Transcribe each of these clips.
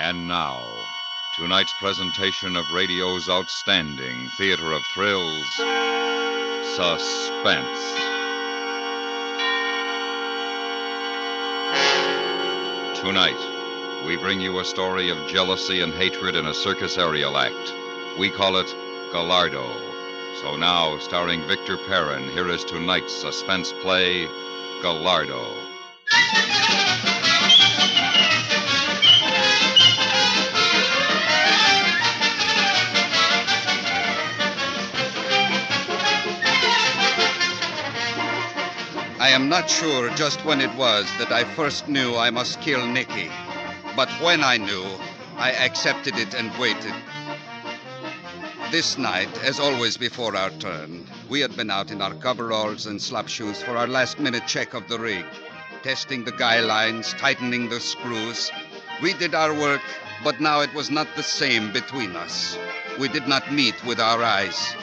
And now, tonight's presentation of radio's outstanding theater of thrills, Suspense. Tonight, we bring you a story of jealousy and hatred in a circus aerial act. We call it Gallardo. So now, starring Victor Perrin, here is tonight's suspense play, Gallardo. I am not sure just when it was that I first knew I must kill Nicky. But when I knew, I accepted it and waited. This night, as always before our turn, we had been out in our coveralls and slop shoes for our last-minute check of the rig, testing the guy lines, tightening the screws. We did our work, but now it was not the same between us. We did not meet with our eyes.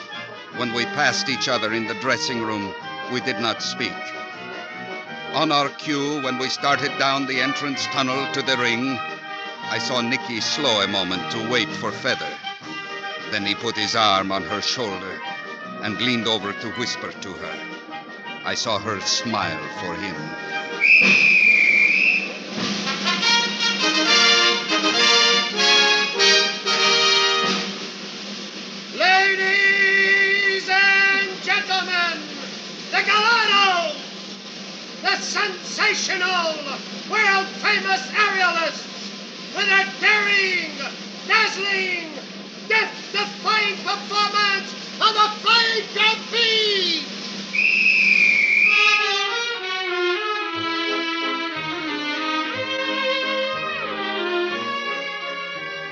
When we passed each other in the dressing room, we did not speak. On our cue, when we started down the entrance tunnel to the ring, I saw Nicky slow a moment to wait for Feather. Then he put his arm on her shoulder and leaned over to whisper to her. I saw her smile for him. Ladies and gentlemen, the Gallardo! The sensational, world-famous aerialists with their daring, dazzling, death-defying performance of the flying trapeze!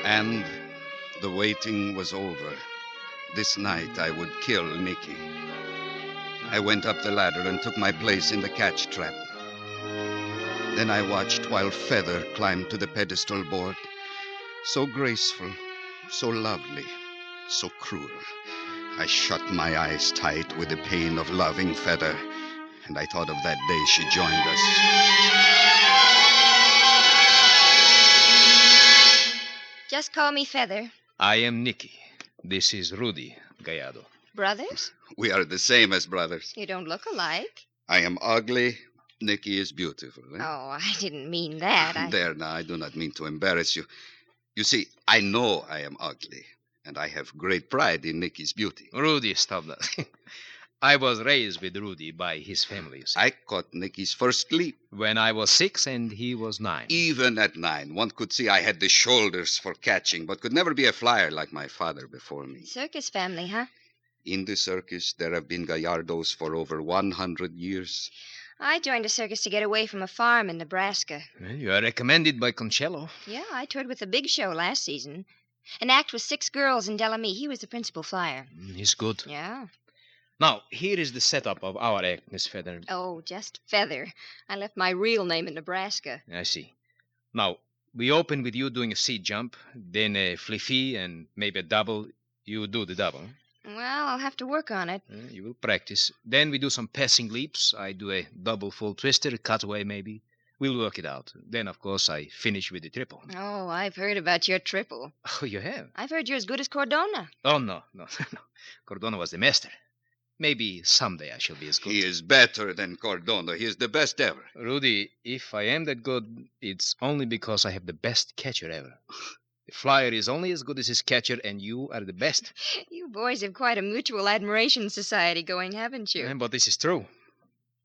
And the waiting was over. This night I would kill Nicky. I went up the ladder and took my place in the catch trap. Then I watched while Feather climbed to the pedestal board. So graceful, so lovely, so cruel. I shut my eyes tight with the pain of loving Feather, and I thought of that day she joined us. Just call me Feather. I am Nicky. This is Rudy Gallardo. Brothers? We are the same as brothers. You don't look alike. I am ugly. Nicky is beautiful. Eh? Oh, I didn't mean that. There, now, I do not mean to embarrass you. You see, I know I am ugly, and I have great pride in Nicky's beauty. Rudy, stop that. I was raised with Rudy by his family, you see. I caught Nicky's first leap. When I was 6 and he was 9. Even at 9, one could see I had the shoulders for catching, but could never be a flyer like my father before me. Circus family, huh? In the circus, there have been Gallardos for over 100 years. I joined a circus to get away from a farm in Nebraska. Well, you are recommended by Concello. Yeah, I toured with the big show last season. An act with 6 girls in Delamere. He was the principal flyer. He's good. Yeah. Now, here is the setup of our act, Miss Feather. Oh, just Feather. I left my real name in Nebraska. I see. Now, we open with you doing a seat jump, then a fliffy, and maybe a double. You do the double. Well, I'll have to work on it. You will practice. Then we do some passing leaps. I do a double full twister, cutaway maybe. We'll work it out. Then, of course, I finish with the triple. Oh, I've heard about your triple. Oh, you have? I've heard you're as good as Cordona. Oh, no. Cordona was the master. Maybe someday I shall be as good. He is better than Cordona. He is the best ever. Rudy, if I am that good, it's only because I have the best catcher ever. The flyer is only as good as his catcher, and you are the best. You boys have quite a mutual admiration society going, haven't you? But this is true.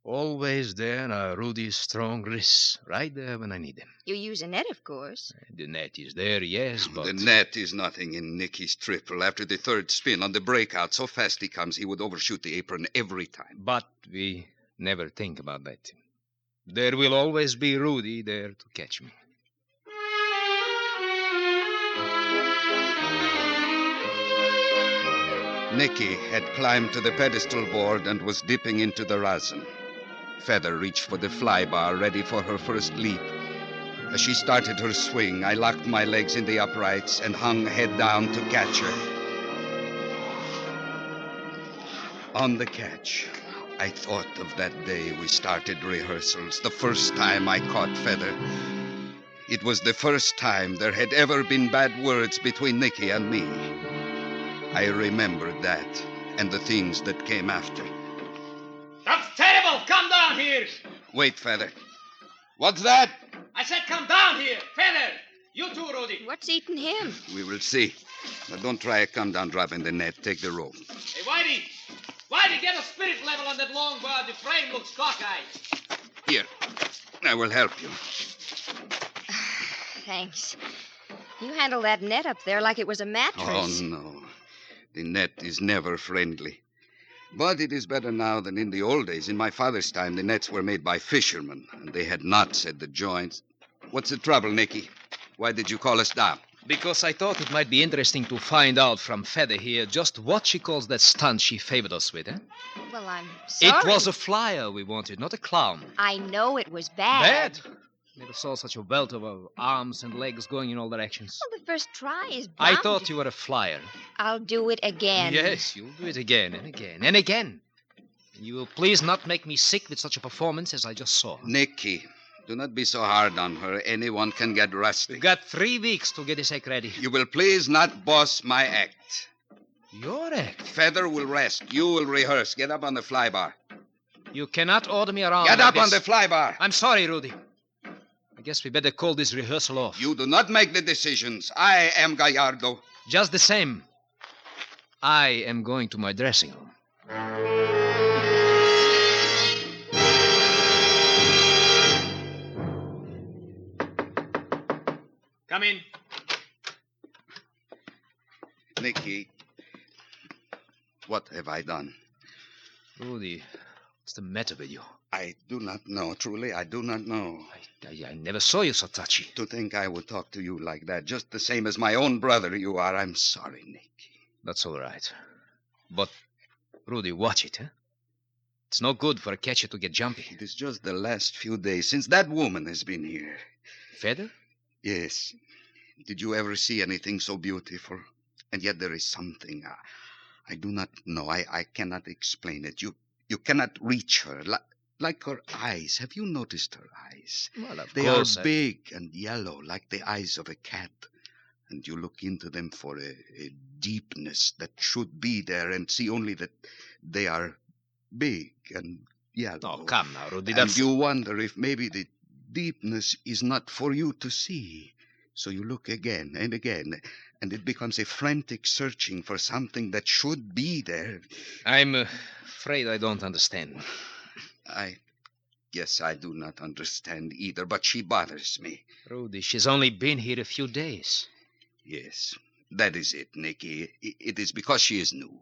Always there are Rudy's strong wrists, right there when I need them. You use a net, of course. The net is there, yes, but... The net is nothing in Nicky's triple. After the third spin on the breakout, so fast he comes, he would overshoot the apron every time. But we never think about that. There will always be Rudy there to catch me. Nicky had climbed to the pedestal board and was dipping into the rosin. Feather reached for the fly bar, ready for her first leap. As she started her swing, I locked my legs in the uprights and hung head down to catch her. On the catch, I thought of that day we started rehearsals, the first time I caught Feather. It was the first time there had ever been bad words between Nicky and me. I remembered that and the things that came after. That's terrible! Come down here! Wait, Feather. What's that? I said come down here! Feather! You too, Rudy. What's eating him? We will see. But don't try a come-down drop in the net. Take the rope. Hey, Whitey! Whitey, get a spirit level on that long bar. The frame looks cockeyed. Here. I will help you. Thanks. You handle that net up there like it was a mattress. Oh, no. The net is never friendly. But it is better now than in the old days. In my father's time, the nets were made by fishermen, and they had knots at the joints. What's the trouble, Nicky? Why did you call us down? Because I thought it might be interesting to find out from Feather here just what she calls that stunt she favored us with, eh? Well, I'm sorry. It was a flyer we wanted, not a clown. I know it was bad. Bad? Never saw such a welt of arms and legs going in all directions. Well, the first try is I bound thought to- you were a flyer. I'll do it again. Yes, you'll do it again and again and again. You will please not make me sick with such a performance as I just saw. Nicky, do not be so hard on her. Anyone can get rusty. We've got 3 weeks to get this act ready. You will please not boss my act. Your act? Feather will rest. You will rehearse. Get up on the flybar. You cannot order me around. Get like up on the this. flybar. I'm sorry, Rudy. I guess we better call this rehearsal off. You do not make the decisions. I am Gallardo. Just the same, I am going to my dressing room. Come in. Nicky, what have I done? Rudy, what's the matter with you? I do not know. Truly, I do not know. I never saw you so touchy. To think I would talk to you like that, just the same as my own brother you are. I'm sorry, Nicky. That's all right. But, Rudy, watch it, huh? It's no good for a catcher to get jumpy. It is just the last few days since that woman has been here. Feather? Yes. Did you ever see anything so beautiful? And yet there is something. I do not know. I cannot explain it. You cannot reach her. Like her eyes. Have you noticed her eyes? Well, of They course. are big and yellow, like the eyes of a cat. And you look into them for a deepness that should be there and see only that they are big and yellow. Oh, come now, Rudy. And That's... you wonder if maybe the deepness is not for you to see. So you look again and again, and it becomes a frantic searching for something that should be there. I'm afraid I don't understand. I guess I do not understand either, but she bothers me. Rudy, she's only been here a few days. Yes, that is it, Nicky. It is because she is new.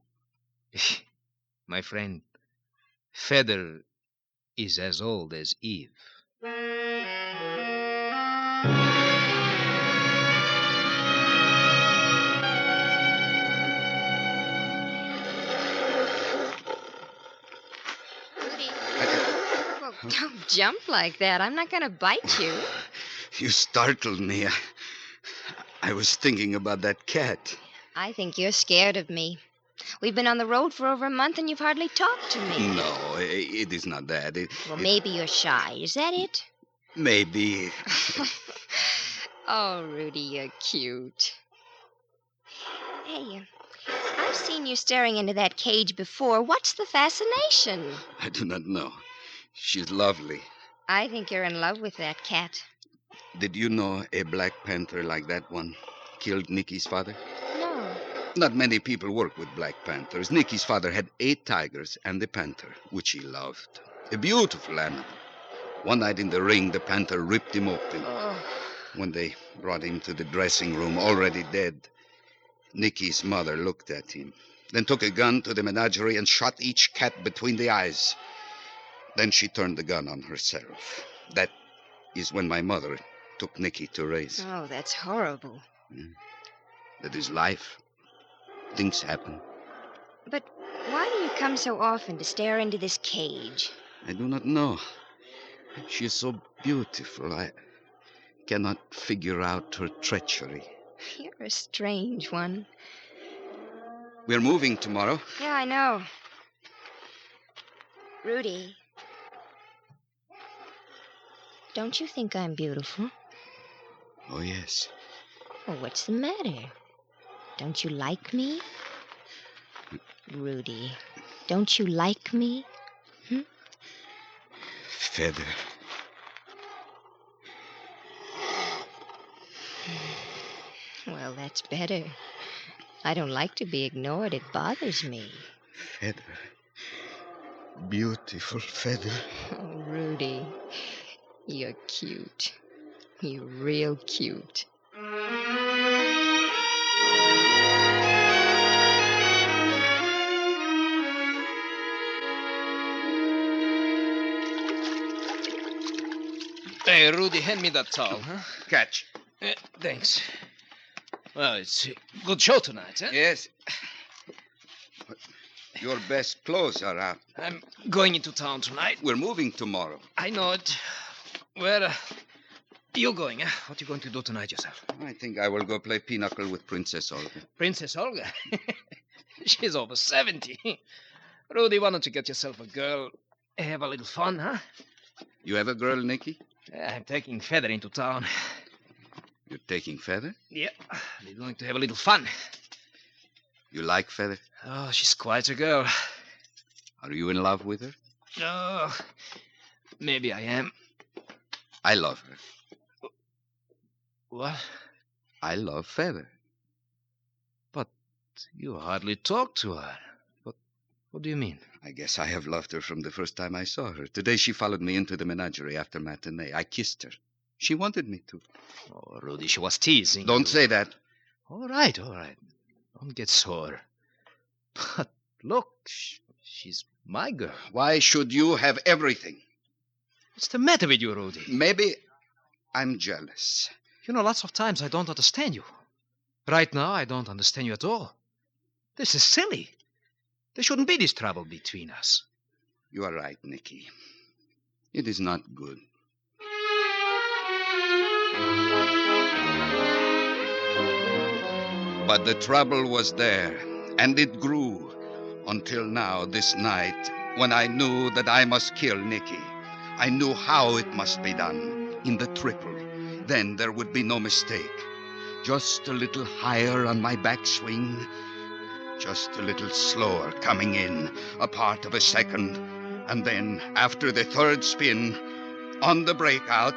My friend, Feather is as old as Eve. Rudy. Well, don't jump like that. I'm not going to bite you. You startled me. I was thinking about that cat. I think you're scared of me. We've been on the road for over a month and you've hardly talked to me. No, it is not that. Well, maybe you're shy. Is that it? Maybe. Oh, Rudy, you're cute. Hey, I've seen you staring into that cage before. What's the fascination? I do not know. She's lovely. I think you're in love with that cat. Did you know a Black Panther like that one killed Nicky's father? No. Not many people work with Black Panthers. Nicky's father had 8 tigers and the panther, which he loved. A beautiful animal. One night in the ring, the panther ripped him open. Oh. When they brought him to the dressing room, already dead, Nicky's mother looked at him, then took a gun to the menagerie and shot each cat between the eyes. Then she turned the gun on herself. That is when my mother took Nicky to raise. Oh, that's horrible. That is life. Things happen. But why do you come so often to stare into this cage? I do not know. She is so beautiful. I cannot figure out her treachery. You're a strange one. We're moving tomorrow. Yeah, I know. Rudy, don't you think I'm beautiful? Oh, yes. Well, what's the matter? Don't you like me? Rudy, don't you like me? Feather. Well, that's better. I don't like to be ignored. It bothers me. Feather. Beautiful feather. Oh, Rudy, you're cute. You're real cute. Hey, Rudy, hand me that towel, huh? Catch. Thanks. Well, it's a good show tonight, huh? Yes. Your best clothes are out. I'm going into town tonight. We're moving tomorrow. I know it. Where you going, huh? What you going to do tonight yourself? I think I will go play pinochle with Princess Olga. Princess Olga? She's over 70. Rudy, why don't you get yourself a girl? Have a little fun, huh? You have a girl, Nicky? I'm taking Feather into town. You're taking Feather? Yeah, we're going to have a little fun. You like Feather? Oh, she's quite a girl. Are you in love with her? Oh, maybe I am. I love her. What? I love Feather. But you hardly talk to her. What do you mean? I guess I have loved her from the first time I saw her. Today she followed me into the menagerie after matinee. I kissed her. She wanted me to. Oh, Rudy, she was teasing Don't you. say that. All right. Don't get sore. But look, she's my girl. Why should you have everything? What's the matter with you, Rudy? Maybe I'm jealous. You know, lots of times I don't understand you. Right now, I don't understand you at all. This is silly. There shouldn't be this trouble between us. You are right, Nicky. It is not good. But the trouble was there, and it grew until now, this night, when I knew that I must kill Nicky. I knew how it must be done, in the triple. Then there would be no mistake. Just a little higher on my backswing, just a little slower coming in, a part of a second, and then, after the third spin, on the breakout,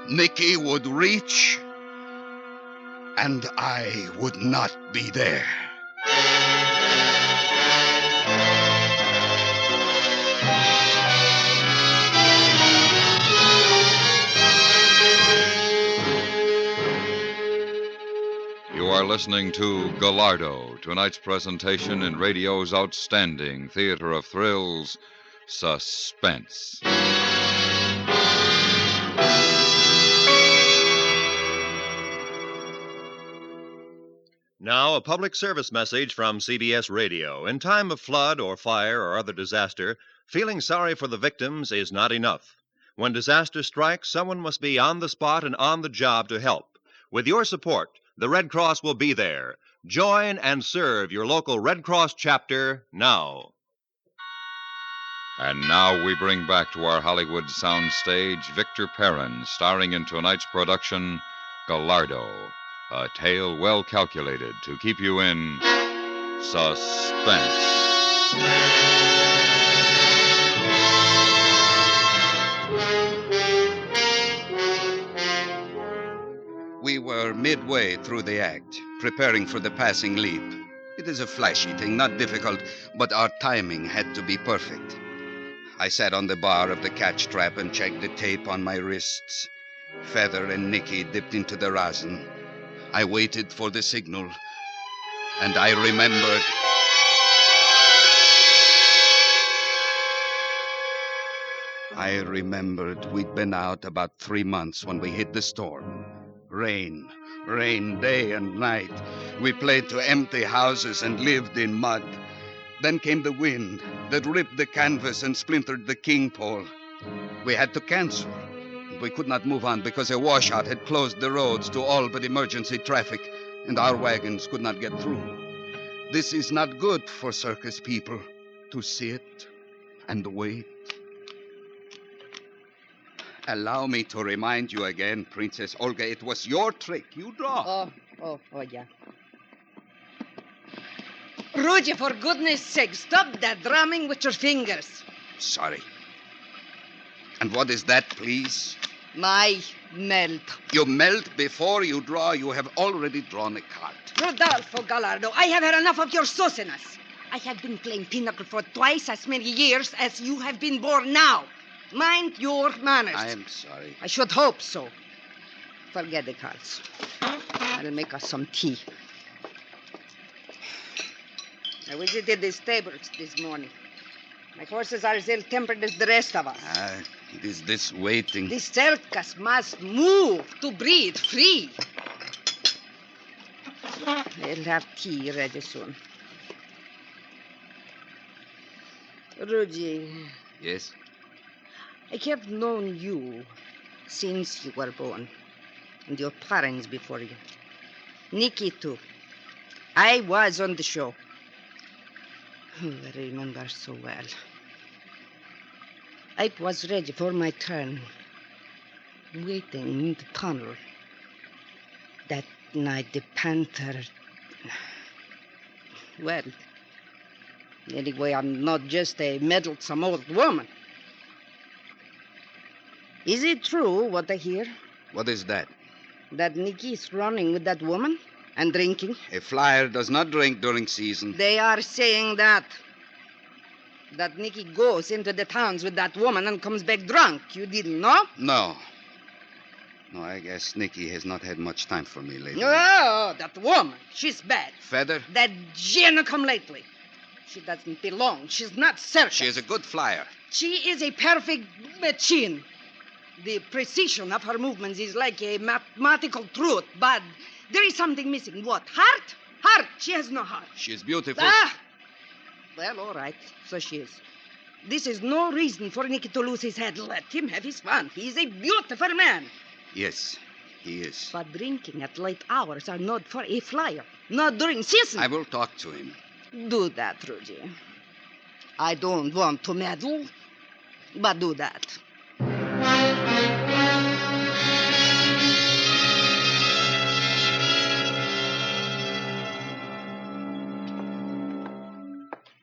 Nicky would reach, and I would not be there. You are listening to Gallardo, tonight's presentation in radio's outstanding theater of thrills, Suspense. Now, a public service message from CBS Radio. In time of flood or fire or other disaster, feeling sorry for the victims is not enough. When disaster strikes, someone must be on the spot and on the job to help. With your support, the Red Cross will be there. Join and serve your local Red Cross chapter now. And now we bring back to our Hollywood soundstage Victor Perrin, starring in tonight's production, Gallardo, a tale well calculated to keep you in suspense. We were midway through the act, preparing for the passing leap. It is a flashy thing, not difficult, but our timing had to be perfect. I sat on the bar of the catch trap and checked the tape on my wrists. Feather and Nicky dipped into the rosin. I waited for the signal, and I remembered. I remembered we'd been out about 3 months when we hit the storm. Rain day and night. We played to empty houses and lived in mud. Then came the wind that ripped the canvas and splintered the king pole. We had to cancel. We could not move on because a washout had closed the roads to all but emergency traffic, and our wagons could not get through. This is not good for circus people, to sit and wait. Allow me to remind you again, Princess Olga, it was your trick. You draw. Oh, yeah. Rudy, for goodness sake, stop that drumming with your fingers. Sorry. And what is that, please? My melt. You melt before you draw. You have already drawn a card. Rodolfo Gallardo, I have had enough of your sauciness. I have been playing pinochle for twice as many years as you have been born now. Mind your manners. I am sorry. I should hope so. Forget the cards. I'll make us some tea. I visited the stables this morning. My horses are as ill-tempered as the rest of us. It is this waiting. The circus must move to breathe free. They'll have tea ready soon. Rudy, Yes? I have known you since you were born, and your parents before you. Nicky, too. I was on the show. I remember so well. I was ready for my turn, waiting in the tunnel. That night, the panther... Well, anyway, I'm not just a meddlesome old woman. Is it true what I hear? What is that? That Nicky is running with that woman and drinking? A flyer does not drink during season. They are saying that Nicky goes into the towns with that woman and comes back drunk. You didn't know? No. No, I guess Nicky has not had much time for me lately. Oh, that woman. She's bad. Feather? That Jenna come lately. She doesn't belong. She's not circus. She is a good flyer. She is a perfect machine. The precision of her movements is like a mathematical truth, but there is something missing. What? Heart? Heart. She has no heart. She is beautiful. Well, all right. So she is. This is no reason for Nicky to lose his head. Let him have his fun. He is a beautiful man. Yes, he is. But drinking at late hours are not for a flyer. Not during season. I will talk to him. Do that, Rudy. I don't want to meddle, but do that.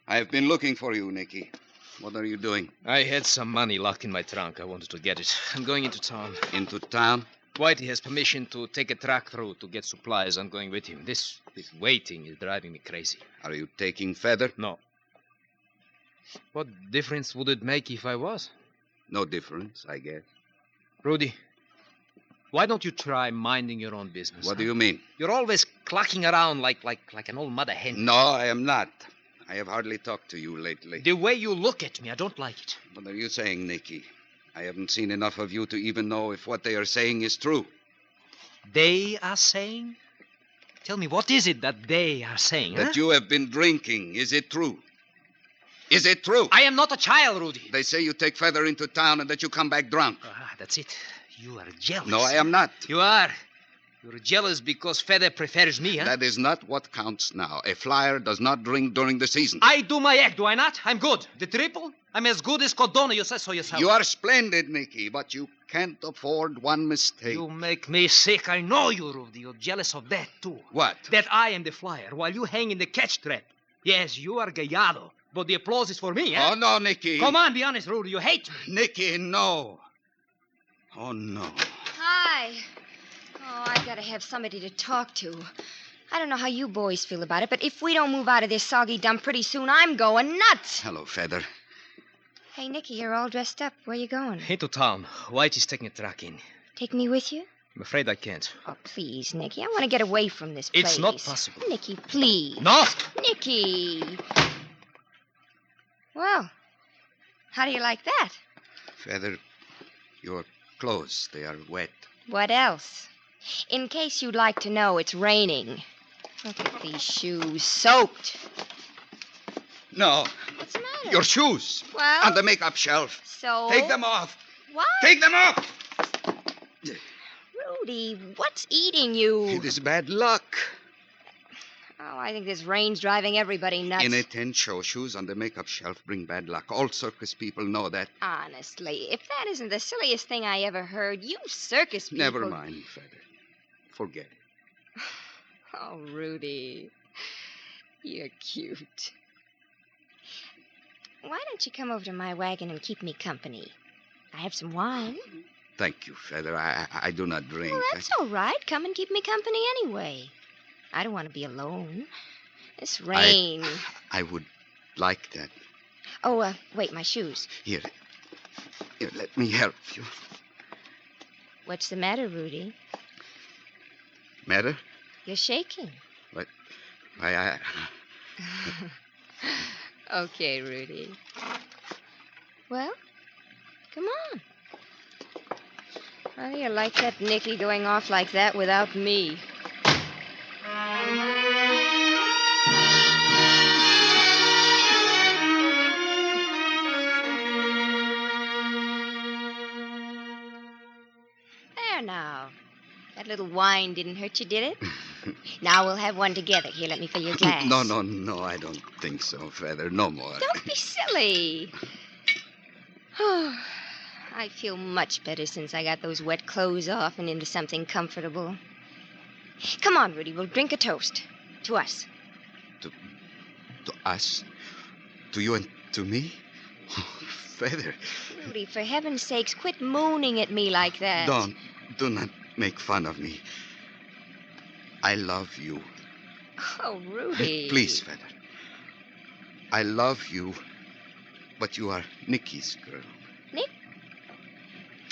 I have been looking for you, Nicky. What are you doing? I had some money locked in my trunk. I wanted to get it. I'm going into town. Into town? Whitey has permission to take a truck through to get supplies. I'm going with him. This waiting is driving me crazy. Are you taking Feather? No. What difference would it make if I was? No difference, I guess. Rudy, why don't you try minding your own business? What do you mean? You're always clucking around like an old mother hen. No, I am not. I have hardly talked to you lately. The way you look at me, I don't like it. What are you saying, Nicky? I haven't seen enough of you to even know if what they are saying is true. They are saying? Tell me, what is it that they are saying? That you have been drinking. Is it true? Is it true? I am not a child, Rudy. They say you take Feather into town and that you come back drunk. That's it. You are jealous. No, I am not. You are. You're jealous because Feather prefers me, huh? That is not what counts now. A flyer does not drink during the season. I do my act, do I not? I'm good. The triple? I'm as good as Cordona. You said so yourself. You are splendid, Nicky, but you can't afford one mistake. You make me sick. I know you, Rudy. You're jealous of that, too. What? That I am the flyer while you hang in the catch trap. Yes, you are Gallardo, but the applause is for me, huh? Oh, no, Nicky. Come on, be honest, Rudy. You hate me. Nicky, no. Oh, no. Hi. Oh, I gotta have somebody to talk to. I don't know how you boys feel about it, but if we don't move out of this soggy dump pretty soon, I'm going nuts. Hello, Feather. Hey, Nicky, you're all dressed up. Where you going? Into town. Whitey's taking a truck in. Take me with you? I'm afraid I can't. Oh, please, Nicky. I want to get away from this place. It's not possible. Nicky, please. No! Nicky! Well, how do you like that? Feather, your clothes, they are wet. What else? In case you'd like to know, it's raining. Look at these shoes, soaked. No, What's the matter? your shoes. Well, On the makeup shelf. so... Take them off. What? Take them off. Rudy, what's eating you? It is bad luck. Oh, I think this rain's driving everybody nuts. In a tent, show shoes on the makeup shelf bring bad luck. All circus people know that. Honestly, if that isn't the silliest thing I ever heard, you circus people... Never mind, Feather. Forget it. Oh, Rudy. You're cute. Why don't you come over to my wagon and keep me company? I have some wine. Thank you, Feather. I do not drink. Well, that's all right. Come and keep me company anyway. I don't want to be alone. This rain... I would like that. Oh, wait, my shoes. Here, let me help you. What's the matter, Rudy? Matter? You're shaking. What? I... Okay, Rudy. Well, come on. How do you like that Nicky going off like that without me? There now. That little wine didn't hurt you, did it? Now we'll have one together. Here, let me fill your glass. No, I don't think so, Feather. No more. Don't be silly. I feel much better since I got those wet clothes off and into something comfortable. Come on, Rudy, we'll drink a toast. To us. To us? To you and to me? Oh, Feather. Rudy, for heaven's sakes, quit mooning at me like that. Do not make fun of me. I love you. Oh, Rudy. Please, Feather. I love you, but you are Nicky's girl. Nick?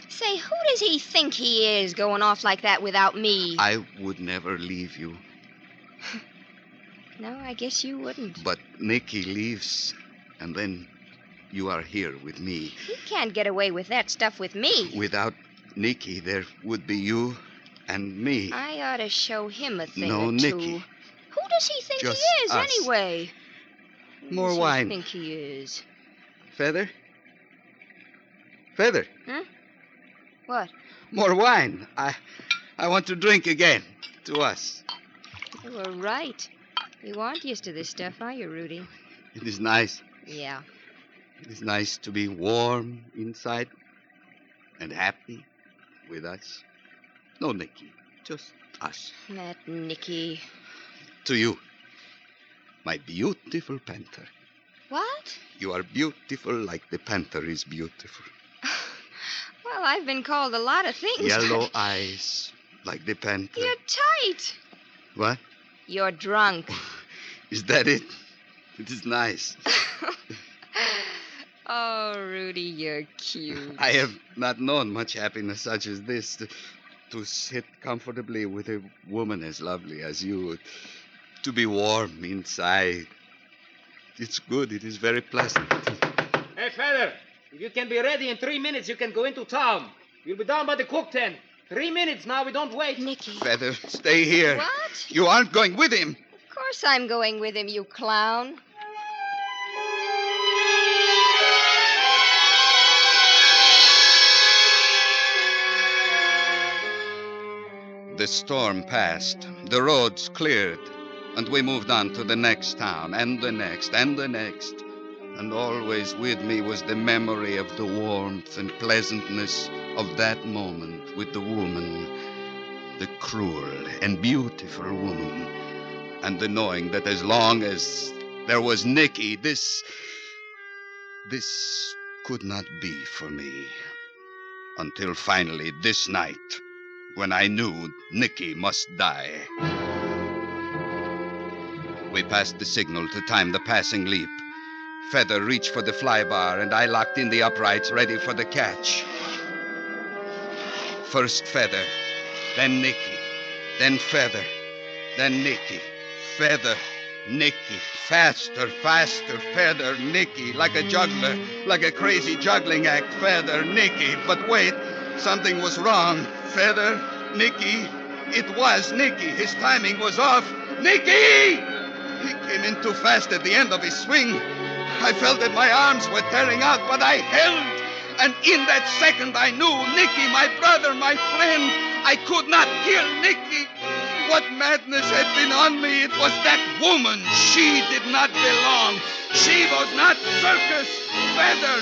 Say, who does he think he is going off like that without me? I would never leave you. No, I guess you wouldn't. But Nicky leaves, and then you are here with me. He can't get away with that stuff with me. Without Nicky, there would be you and me. I ought to show him a thing No, or two. Nicky. Who does he think Just he is, us. anyway? Who More does wine. He think he is? Feather? Feather? What? More wine. I want to drink again. To us. You were right. You aren't used to this stuff, are you, Rudy? It is nice. Yeah. It is nice to be warm inside and happy with us. No, Nicky. Just us. That Nicky. To you, my beautiful panther. What? You are beautiful like the panther is beautiful. Well, I've been called a lot of things. Yellow eyes like the panther. You're tight. What? You're drunk. Is that it? It is nice. Oh, Rudy, you're cute. I have not known much happiness such as this. To sit comfortably with a woman as lovely as you. To be warm inside. It's good. It is very pleasant. Hey, Feather, if you can be ready in 3 minutes, you can go into town. We'll be down by the cook tent. 3 minutes now, we don't wait. Nicky. Feather, stay here. What? You aren't going with him. Of course I'm going with him, you clown. The storm passed, the roads cleared, and we moved on to the next town, and the next, and the next. And always with me was the memory of the warmth and pleasantness of that moment with the woman, the cruel and beautiful woman, and the knowing that as long as there was Nicky, this could not be for me. Until finally this night, when I knew Nicky must die. We passed the signal to time the passing leap. Feather reached for the fly bar, and I locked in the uprights ready for the catch. First Feather, then Nicky, then Feather, then Nicky. Feather, Nicky, faster, faster, Feather, Nicky, like a juggler, like a crazy juggling act, Feather, Nicky. But wait, something was wrong. Feather, Nicky, it was Nicky. His timing was off. Nicky! He came in too fast at the end of his swing. I felt that my arms were tearing out, but I held. And in that second I knew Nicky, my brother, my friend. I could not kill Nicky. what madness had been on me. It was that woman. She did not belong. She was not circus. Feather,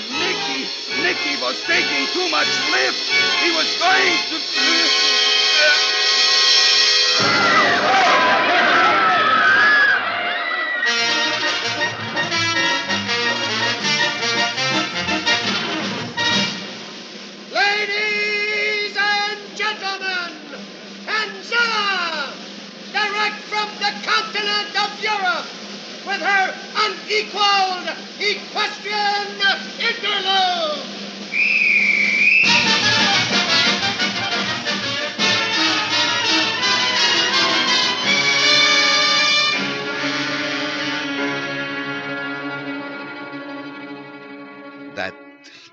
Nicky was taking too much lift. He was going to... Ladies and gentlemen, Angela, direct from the continent of Europe, with her unequaled equestrian interlude. That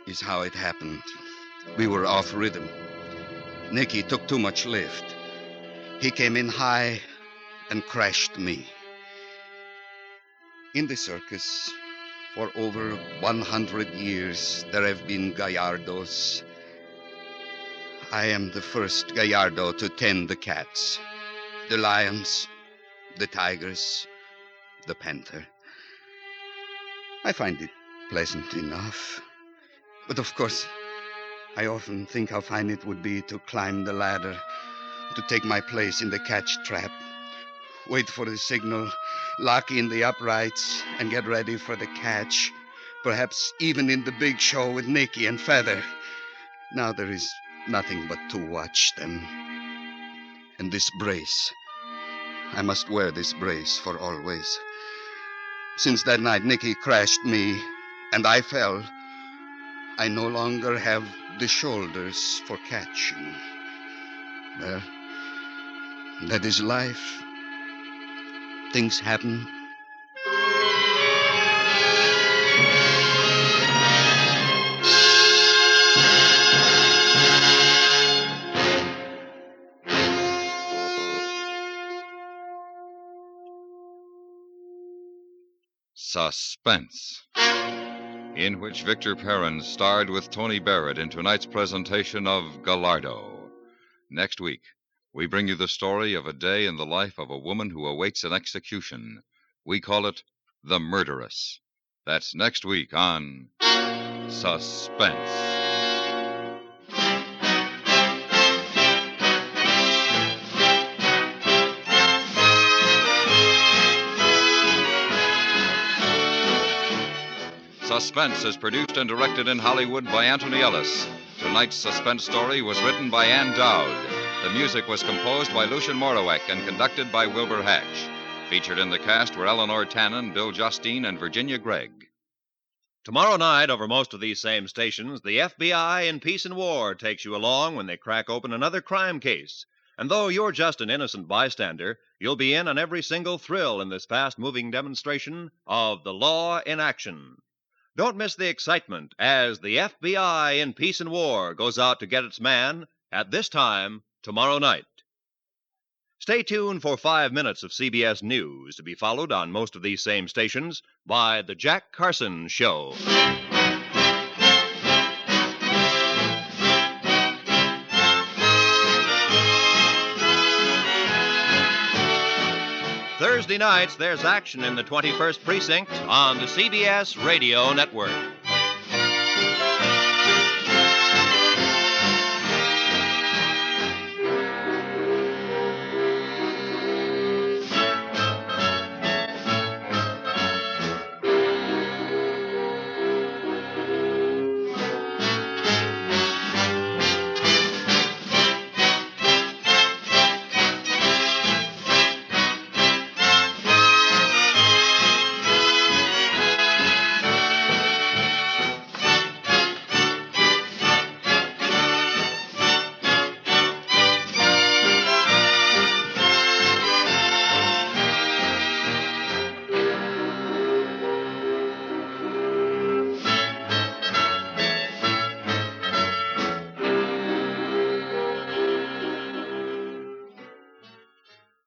is how it happened. We were off rhythm. Nicky took too much lift. He came in high and crashed me. In the circus, for over 100 years, there have been Gallardos. I am the first Gallardo to tend the cats, the lions, the tigers, the panther. I find it pleasant enough. But of course, I often think how fine it would be to climb the ladder, to take my place in the catch trap, wait for the signal, lock in the uprights, and get ready for the catch, perhaps even in the big show with Nicky and Feather. Now there is nothing but to watch them. And this brace. I must wear this brace for always. Since that night Nicky crashed me and I fell, I no longer have the shoulders for catching. Well, that is life. Things happen. Suspense, in which Victor Perrin starred with Tony Barrett in tonight's presentation of Gallardo. Next week, we bring you the story of a day in the life of a woman who awaits an execution. We call it The Murderess. That's next week on Suspense. Suspense is produced and directed in Hollywood by Anthony Ellis. Tonight's suspense story was written by Ann Doud. The music was composed by Lucien Morawek and conducted by Wilbur Hatch. Featured in the cast were Eleanor Tannen, Bill Justine, and Virginia Gregg. Tomorrow night, over most of these same stations, the FBI in Peace and War takes you along when they crack open another crime case. And though you're just an innocent bystander, you'll be in on every single thrill in this fast-moving demonstration of the law in action. Don't miss the excitement as the FBI in Peace and War goes out to get its man at this time tomorrow night. Stay tuned for 5 minutes of CBS News, to be followed on most of these same stations by The Jack Carson Show. Thursday nights, there's action in the 21st Precinct on the CBS Radio Network.